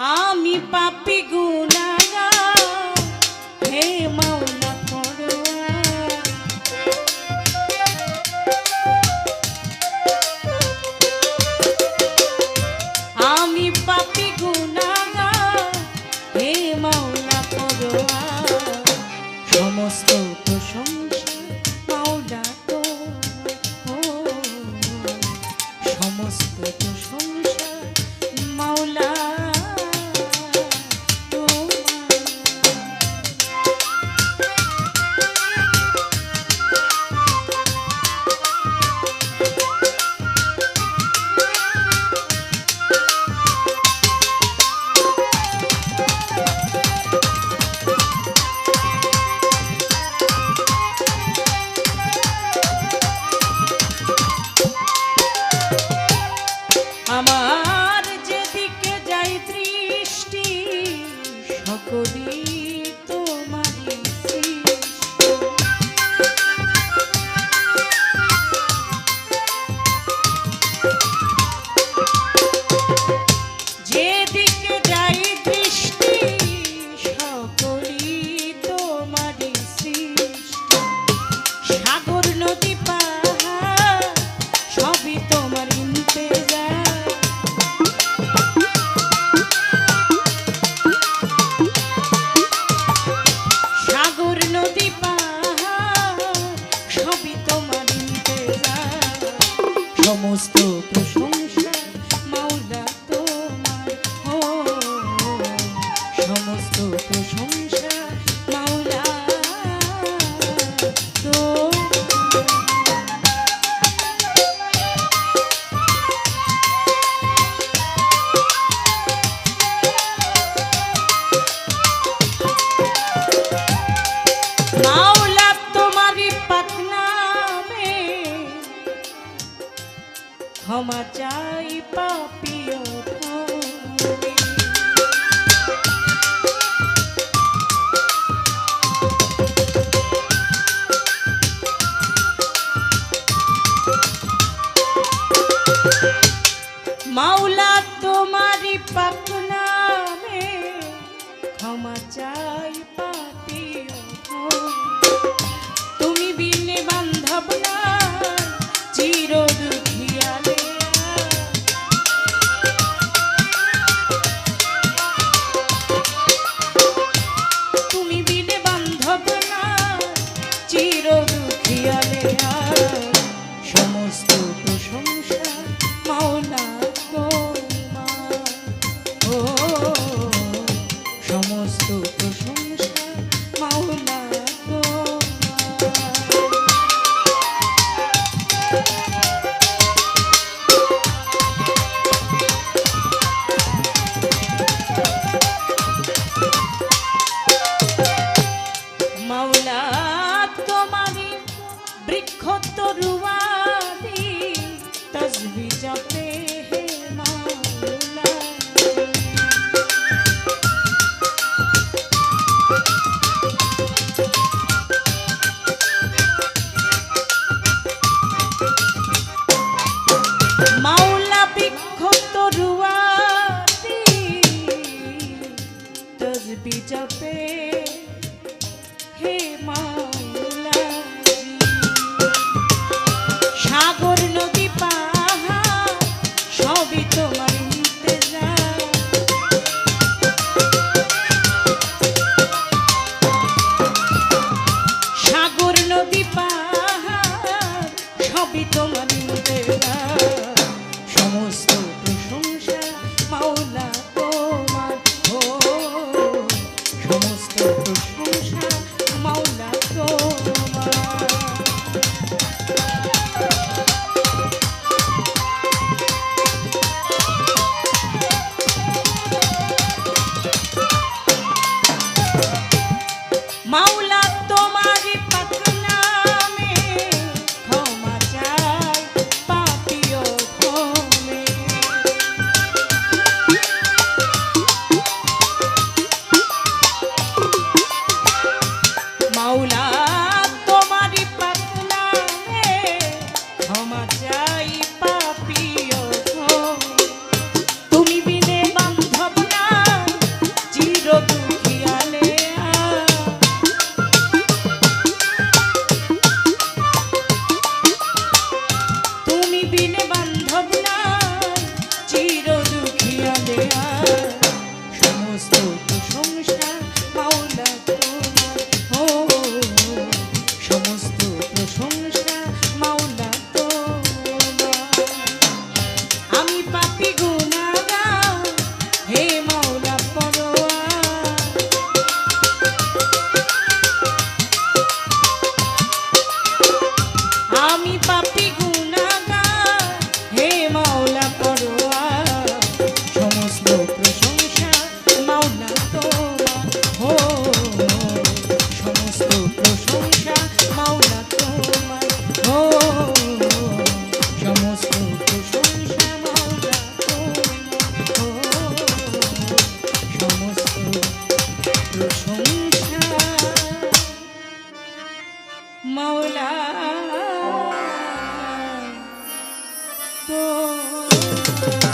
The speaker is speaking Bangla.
আমি পাপী গুনাহগার হে মাওলা পরোয়ার আমি পাপী গুনাহগার হে মাওলা পরোয়ার সমস্ত প্রশংসা মাওলা তোমার সমস্ত প্রশংসা মাওলা আমার যেদিকে যাই দৃষ্টি সকলই তোমারই সৃষ্টি যেদিকে যাই দৃষ্টি সকলই তোমারই সৃষ্টি সাগর নদী পাহাড় সবই তোমার ইন্তেজার সাগর নদী পাহাড় সবই তোমার ইন্তেজার সমস্ত প্রশংসা মাওলা তোমার ও সমস্ত প্রশংসা মাওলা তোমার মাওলা তোমারই পাক নামে ক্ষমা চাই পাপী অধমে মাওলা তোমারই পাক নামে ক্ষমা চাই পাপী তুমি বিনে বান্ধব না চির দুঃখিয়ালে তুমি বিনে বান্ধব না চির দুঃখিয়ালে সমস্ত প্রশংসা মাওলা তোমার ও সমস্ত প্রশংসা মাওলা মাওলা তোমারি বৃক্ষ তরুয়ারি তসবি জপে হে মাওলা মাওলা বৃক্ষ তরুয়ারি তসবি জপে হে মাওলা সাগর নদী পাহাড় সবই তোমার ইন্তেজার সাগর নদী পাহাড় সবই তোমার ইন্তেজার সমস্ত প্রশংসা মাওলা তোমার ও সমস্ত ভোলা তো